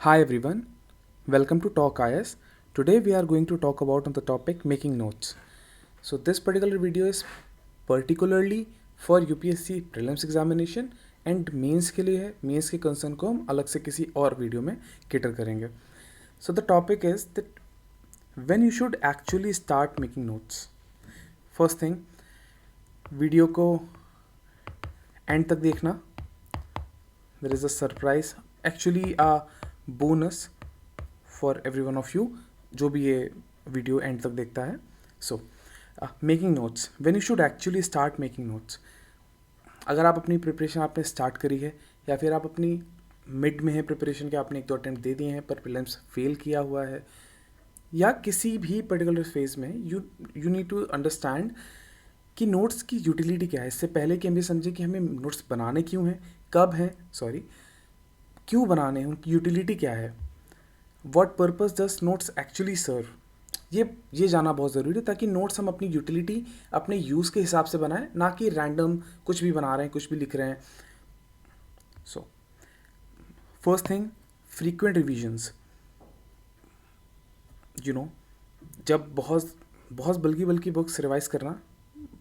Hi everyone, welcome to Talk IS. Today we are going to talk about on the topic making notes. So this particular video is particularly for UPSC prelims examination and mains के लिए है. Mains के concern को हम अलग से किसी और वीडियो में केटर करेंगे. So the topic is that when you should actually start making notes. First thing, video को एंड तक देखना. There is a surprise, actually a bonus for every one of you जो भी ये वीडियो एंड तक देखता है. So making notes, when you should actually start making notes. अगर आप अपनी प्रिपरेशन आपने स्टार्ट करी है या फिर आप अपनी मिड में है प्रिपरेशन के, आपने एक दो अटैम्प्ट दे दिए हैं पर प्रीलिम्स फेल किया हुआ है, या किसी भी पर्टिकुलर फेज में यू नीड टू अंडरस्टैंड कि नोट्स की यूटिलिटी क्या है. इससे पहले कि हम ये समझें कि हमें नोट्स बनाने क्यों हैं, क्यों बनाने हैं, उनकी यूटिलिटी क्या है, what purpose does notes actually serve, ये जानना बहुत ज़रूरी है ताकि नोट्स हम अपनी यूटिलिटी अपने यूज़ के हिसाब से बनाएं, ना कि रैंडम कुछ भी बना रहे हैं, कुछ भी लिख रहे हैं. So first thing, frequent revisions. जब बहुत बल्कि बुक्स रिवाइज करना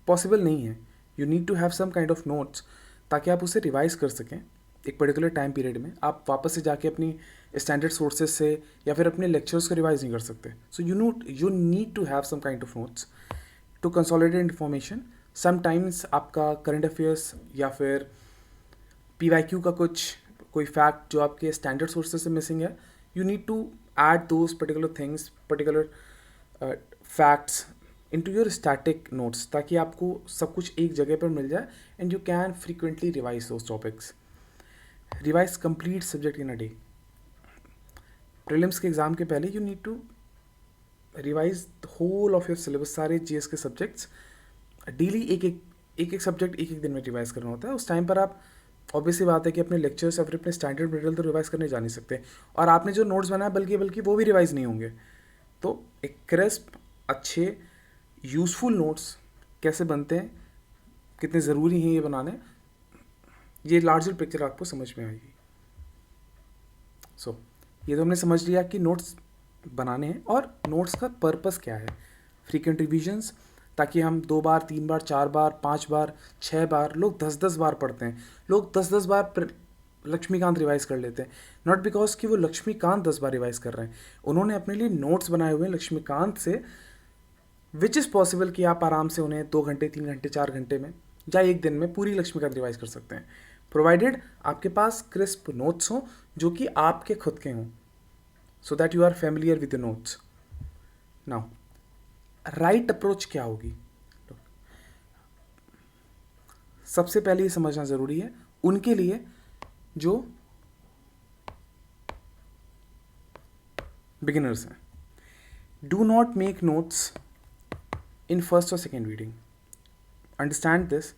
पॉसिबल नहीं है. You need to have some kind of notes ताकि आप उसे रिवाइज कर सकें एक पर्टिकुलर टाइम पीरियड में. आप वापस से जाके अपनी स्टैंडर्ड सोर्सेज से या फिर अपने लेक्चर्स को रिवाइज नहीं कर सकते. So you need to have some kind of notes to consolidate information. Sometimes आपका करंट अफेयर्स या फिर PYQ का कोई फैक्ट जो आपके स्टैंडर्ड सोर्सेज से मिसिंग है, you need to add those particular things, particular facts into your static notes ताकि आपको सब कुछ एक जगह पर मिल जाए and you can frequently revise those topics. Revise complete subject in a day. Prelims के एग्ज़ाम के पहले you need to revise the whole of your syllabus, सारे GS के सब्जेक्ट्स डेली. एक सब्जेक्ट एक दिन में रिवाइज करना होता है. उस टाइम पर आप ऑब्वियसली बात है कि अपने लेक्चर्स या फिर अपने स्टैंडर्ड मटेरियल तो रिवाइज करने जा नहीं सकते, और आपने जो नोट्स बनाया बल्कि वो भी रिवाइज नहीं होंगे. तो एक क्रिस्प, अच्छे, यूज़फुल नोट्स कैसे बनते हैं, कितने ज़रूरी हैं ये बनाने, ये लार्जर पिक्चर आपको समझ में आएगी. सो ये तो हमने समझ लिया कि नोट्स बनाने हैं और नोट्स का पर्पस क्या है. फ्रीक्वेंट रिविजन्स, ताकि हम 2 बार 3 बार 4 बार 5 बार 6 बार, लोग 10-10 बार पढ़ते हैं. लोग 10-10 बार लक्ष्मीकांत रिवाइज कर लेते हैं. नॉट बिकॉज कि वो लक्ष्मीकांत 10 बार रिवाइज कर रहे हैं, उन्होंने अपने लिए नोट्स बनाए हुए हैं लक्ष्मीकांत से, विच इज़ पॉसिबल कि आप आराम से उन्हें 2 घंटे 3 घंटे 4 घंटे में या एक दिन में पूरी लक्ष्मीकांत रिवाइज कर सकते हैं, प्रोवाइडेड आपके पास क्रिस्प नोट्स हों जो कि आपके खुद के हों, so that you are familiar with the notes. Now right approach क्या होगी, सबसे पहले ये समझना ज़रूरी है उनके लिए जो बिगिनर्स हैं. Do not make notes in first और सेकेंड रीडिंग. अंडरस्टैंड दिस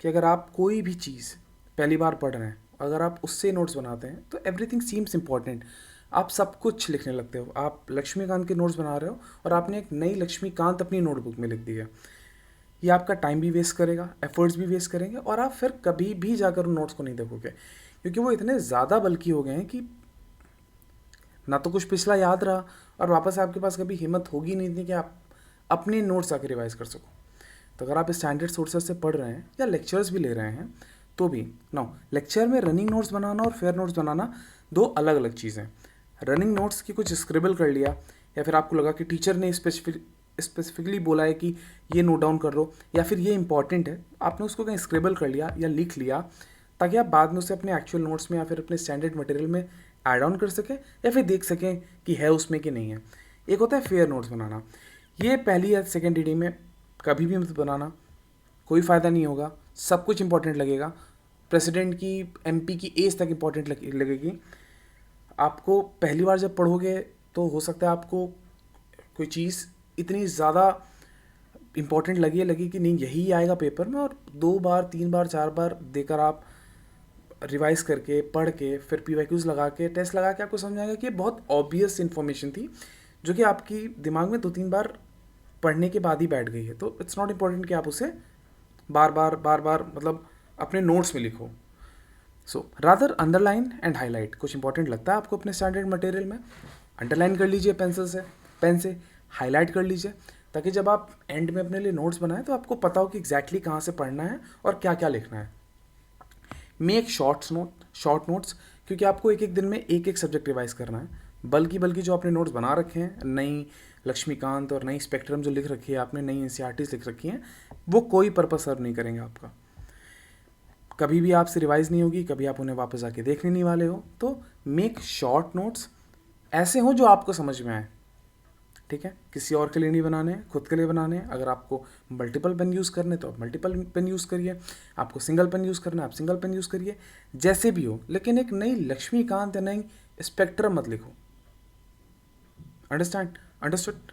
कि अगर आप कोई भी चीज़ पहली बार पढ़ रहे हैं, अगर आप उससे नोट्स बनाते हैं तो एवरीथिंग सीम्स इम्पॉर्टेंट. आप सब कुछ लिखने लगते हो. आप लक्ष्मीकांत के नोट्स बना रहे हो और आपने एक नई लक्ष्मीकांत अपनी नोटबुक में लिख दी है. ये आपका टाइम भी वेस्ट करेगा, एफर्ट्स भी वेस्ट करेंगे, और आप फिर कभी भी जाकर उन नोट्स को नहीं देखोगे क्योंकि वो इतने ज़्यादा बल्कि हो गए हैं कि ना तो कुछ पिछला याद रहा, और वापस आपके पास कभी हिम्मत होगी नहीं थी कि आप अपने नोट्स आके रिवाइज कर सको. तो अगर आप स्टैंडर्ड सोर्सेज से पढ़ रहे हैं या लेक्चर्स भी ले रहे हैं तो भी लेक्चर में रनिंग नोट्स बनाना और फेयर नोट्स बनाना दो अलग अलग चीज़ें. रनिंग नोट्स की कुछ स्क्रिबल कर लिया, या फिर आपको लगा कि टीचर ने स्पेसिफिकली बोला है कि ये नोट डाउन कर लो, या फिर ये इंपॉर्टेंट है, आपने उसको कहीं स्क्रिबल कर लिया या लिख लिया ताकि आप बाद में उसे अपने एक्चुअल नोट्स में या फिर अपने स्टैंडर्ड मटेरियल में ऐड ऑन कर सकें या फिर देख सकें कि है उसमें कि नहीं है. एक होता है फेयर नोट्स बनाना. ये पहली या सेकेंड रीडिंग में कभी भी मत बनाना, कोई फ़ायदा नहीं होगा. सब कुछ इंपॉर्टेंट लगेगा, प्रेसिडेंट की, MP की एज तक इंपॉर्टेंट लगेगी. आपको पहली बार जब पढ़ोगे तो हो सकता है आपको कोई चीज़ इतनी ज़्यादा इम्पॉर्टेंट लगी कि नहीं यही आएगा पेपर में, और 2 बार 3 बार 4 बार देकर आप रिवाइज करके पढ़ के फिर PYQs लगा के टेस्ट लगा के आपको समझ आएगा कि ये बहुत ऑब्वियस इन्फॉर्मेशन थी जो कि आपकी दिमाग में 2-3 बार पढ़ने के बाद ही बैठ गई है. तो इट्स नॉट इम्पॉर्टेंट कि आप उसे बार बार मतलब अपने नोट्स में लिखो. So rather underline and highlight. कुछ इंपॉर्टेंट लगता है आपको अपने स्टैंडर्ड मटेरियल में, अंडरलाइन कर लीजिए पेंसिल से, पेन से, हाईलाइट कर लीजिए, ताकि जब आप एंड में अपने लिए नोट्स बनाएं तो आपको पता हो कि एग्जैक्टली कहाँ से पढ़ना है और क्या क्या लिखना है। मेक शॉर्ट नोट्स, क्योंकि आपको एक एक दिन में एक एक सब्जेक्ट रिवाइज करना है। बल्कि जो आपने नोट्स बना रखे हैं, नई लक्ष्मीकांत और नई स्पेक्ट्रम जो लिख रखी है आपने, नई एनसीईआरटीज़ लिख रखी हैं, वो कोई पर्पस सर्व नहीं करेंगे आपका। कभी भी आपसे रिवाइज नहीं होगी, कभी आप उन्हें वापस आके देखने नहीं वाले हो। तो मेक शॉर्ट नोट्स, ऐसे हो जो आपको समझ में आए, ठीक है। किसी और के लिए नहीं बनाने, खुद के लिए बनाने हैं। अगर आपको मल्टीपल पेन यूज़ करने तो आप मल्टीपल पेन यूज़ करिए, आपको सिंगल पेन यूज़ करना है आप सिंगल पेन यूज़ करिए, जैसे भी हो। लेकिन एक नई लक्ष्मीकांत या नई स्पेक्ट्रम मत लिखो। अंडरस्टूड।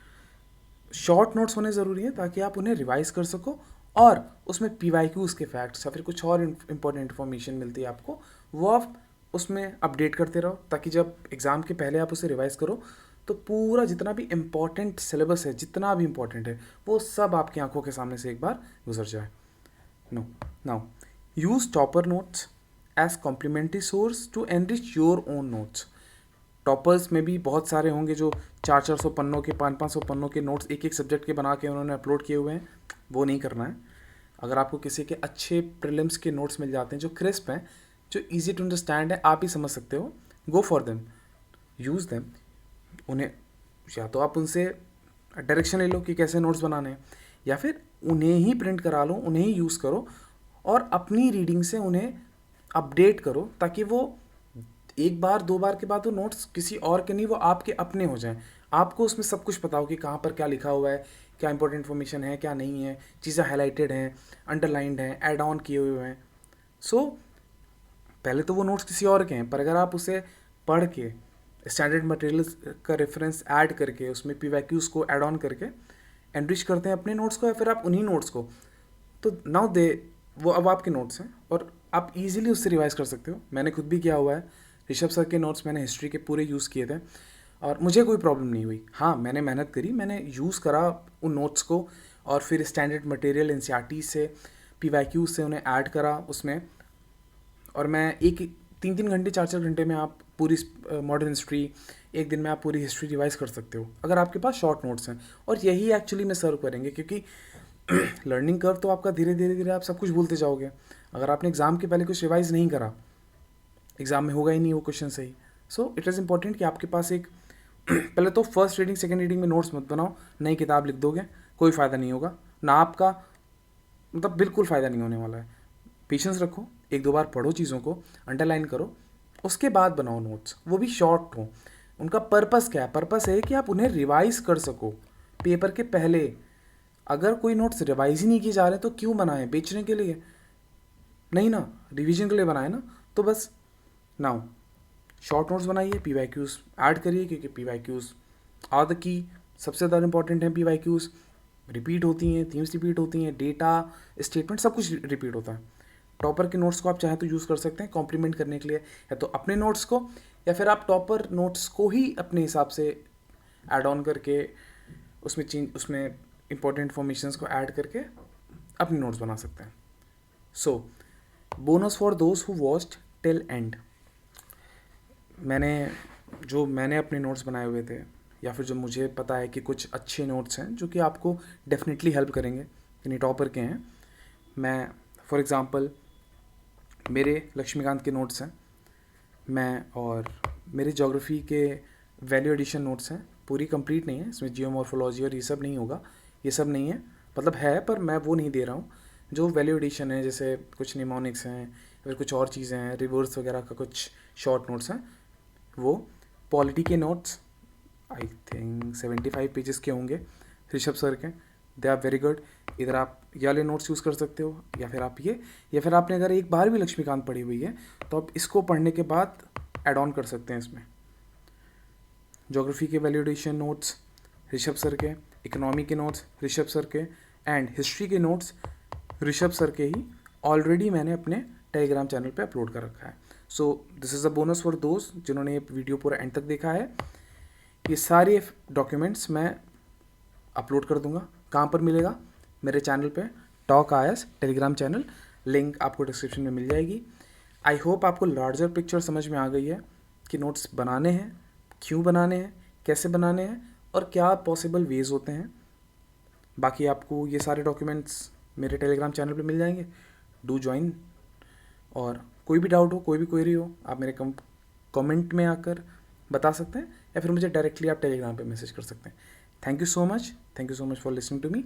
शॉर्ट नोट्स होने ज़रूरी हैं ताकि आप उन्हें रिवाइज कर सको, और उसमें PYQs के फैक्ट्स या फिर कुछ और इंपॉर्टेंट इन्फॉर्मेशन मिलती है आपको, वो आप उसमें अपडेट करते रहो, ताकि जब एग्ज़ाम के पहले आप उसे रिवाइज करो तो पूरा जितना भी इम्पॉर्टेंट सिलेबस है, जितना भी इम्पॉर्टेंट है, वो सब आपकी आंखों के सामने से एक बार गुजर जाए। Now use topper notes as complementary source to enrich your own notes. Toppers में भी बहुत सारे होंगे जो 400 पन्नों के, 500 पन्नों के नोट्स एक एक सब्जेक्ट के बना के उन्होंने अपलोड किए हुए हैं। वो नहीं करना है। अगर आपको किसी के अच्छे प्रीलिम्स के नोट्स मिल जाते हैं जो क्रिस्प हैं, जो इजी टू अंडरस्टैंड है, आप ही समझ सकते हो, go for them, use them. उन्हें या तो आप उनसे डायरेक्शन ले लो कि कैसे नोट्स बनाने हैं, या फिर उन्हें ही प्रिंट करा लो, उन्हें ही यूज़ करो और अपनी रीडिंग से उन्हें अपडेट करो, ताकि वो एक बार दो बार के बाद वो नोट्स किसी और के नहीं, वो आपके अपने हो जाएं। आपको उसमें सब कुछ पता हो कि कहाँ पर क्या लिखा हुआ है, क्या इंपॉर्टेंट इन्फॉर्मेशन है, क्या नहीं है, चीज़ें हाईलाइटेड हैं, अंडरलाइंड हैं, ऐड ऑन किए हुए हैं। सो पहले तो वो नोट्स किसी और के हैं, पर अगर आप उसे पढ़ के स्टैंडर्ड मटेरियल्स का रेफरेंस ऐड करके उसमें PYQs को ऐड ऑन करके एनरिच करते हैं अपने नोट्स को, या फिर आप उन्हीं नोट्स को, तो नाउ दे वो अब आपके नोट्स हैं और आप इजीली उससे रिवाइज कर सकते हो। मैंने खुद भी किया हुआ है। ऋषभ सर के नोट्स मैंने हिस्ट्री के पूरे यूज़ किए थे और मुझे कोई प्रॉब्लम नहीं हुई। हाँ, मैंने मेहनत करी, मैंने यूज़ करा उन नोट्स को और फिर स्टैंडर्ड मटेरियल एनसीईआरटी से, PYQs से उन्हें ऐड करा उसमें, और मैं 3-3 घंटे 4-4 घंटे में आप पूरी मॉडर्न हिस्ट्री, एक दिन में आप पूरी हिस्ट्री रिवाइज कर सकते हो अगर आपके पास शॉर्ट नोट्स हैं। और यही एक्चुअली में सर्व करेंगे, क्योंकि लर्निंग कर्व तो आपका धीरे धीरे आप सब कुछ भूलते जाओगे। अगर आपने एग्ज़ाम के पहले कुछ रिवाइज नहीं करा, एग्ज़ाम में होगा ही नहीं वो क्वेश्चन सही। सो इट इज़ इंपॉर्टेंट कि आपके पास एक पहले तो फर्स्ट रीडिंग सेकेंड रीडिंग में नोट्स मत बनाओ, नई किताब लिख दोगे कोई फ़ायदा नहीं होगा ना आपका, मतलब बिल्कुल फ़ायदा नहीं होने वाला है। पेशेंस रखो, एक दो बार पढ़ो चीज़ों को, अंडरलाइन करो, उसके बाद बनाओ नोट्स, वो भी शॉर्ट हो। उनका पर्पस क्या है? पर्पस है कि आप उन्हें रिवाइज कर सको पेपर के पहले। अगर कोई नोट्स रिवाइज ही नहीं किए जा रहे तो क्यों बनाए? बेचने के लिए नहीं ना, रिवीजन के लिए बनाए ना। तो बस नाउ शॉर्ट नोट्स बनाइए, PYQs ऐड करिए, क्योंकि PYQs आर द की, सबसे ज़्यादा इंपॉर्टेंट हैं PYQs। रिपीट होती हैं, थीम्स रिपीट होती हैं, डेटा, स्टेटमेंट, सब कुछ रिपीट होता है। टॉपर के नोट्स को आप चाहें तो यूज़ कर सकते हैं कॉम्प्लीमेंट करने के लिए, या तो अपने नोट्स को, या फिर आप टॉपर नोट्स को ही अपने हिसाब से ऐड ऑन करके उसमें इंपॉर्टेंट इन्फॉर्मेशन को ऐड करके अपने नोट्स बना सकते हैं। सो bonus for those who watched till and. मैंने अपने नोट्स बनाए हुए थे, या फिर जो मुझे पता है कि कुछ अच्छे नोट्स हैं जो कि आपको डेफिनेटली हेल्प करेंगे, यानी टॉपर के हैं। मैं फॉर एग्ज़ाम्पल मेरे लक्ष्मीकांत के नोट्स हैं, और मेरे ज्योग्राफी के वैल्यू एडिशन नोट्स हैं, पूरी कंप्लीट नहीं है, इसमें जियोमॉर्फोलॉजी और ये सब नहीं होगा, ये सब नहीं है, मतलब है पर मैं वो नहीं दे रहा हूँ। जो वैल्यू एडिशन है, जैसे कुछ निमोनिक्स हैं, फिर कुछ और चीज़ें हैं, रिवर्स वगैरह का कुछ शॉर्ट नोट्स हैं, वो पॉलिटी के नोट्स आई थिंक 75 पेजेस के होंगे ऋषभ सर के, दे आर वेरी गुड। इधर आप ये वाले नोट्स यूज़ कर सकते हो, या फिर आपने अगर एक बार भी लक्ष्मीकांत पढ़ी हुई है तो आप इसको पढ़ने के बाद ऐड ऑन कर सकते हैं इसमें। ज्योग्राफी के वैल्यूडेशन नोट्स ऋषभ सर के, इकोनॉमी के नोट्स ऋषभ सर के, एंड हिस्ट्री के नोट्स ऋषभ सर के ही ऑलरेडी मैंने अपने टेलीग्राम चैनल पे अपलोड कर रखा है। So this is a bonus for दोस्त जिन्होंने ये वीडियो पूरा एंड तक देखा है। ये सारे डॉक्यूमेंट्स मैं अपलोड कर दूंगा। कहाँ पर मिलेगा? मेरे चैनल पे, talk IAS Telegram channel, link आपको डिस्क्रिप्शन में मिल जाएगी। आई होप आपको लार्जर पिक्चर समझ में आ गई है कि नोट्स बनाने हैं, क्यों बनाने हैं, कैसे बनाने हैं और क्या पॉसिबल वेज होते हैं। बाकी आपको ये सारे डॉक्यूमेंट्स मेरे टेलीग्राम चैनल पे मिल जाएंगे, डू ज्वाइन। और कोई भी डाउट हो, कोई भी क्वेरी हो, आप मेरे कमेंट में आकर बता सकते हैं या फिर मुझे डायरेक्टली आप टेलीग्राम पे मैसेज कर सकते हैं। Thank you so much for listening to me.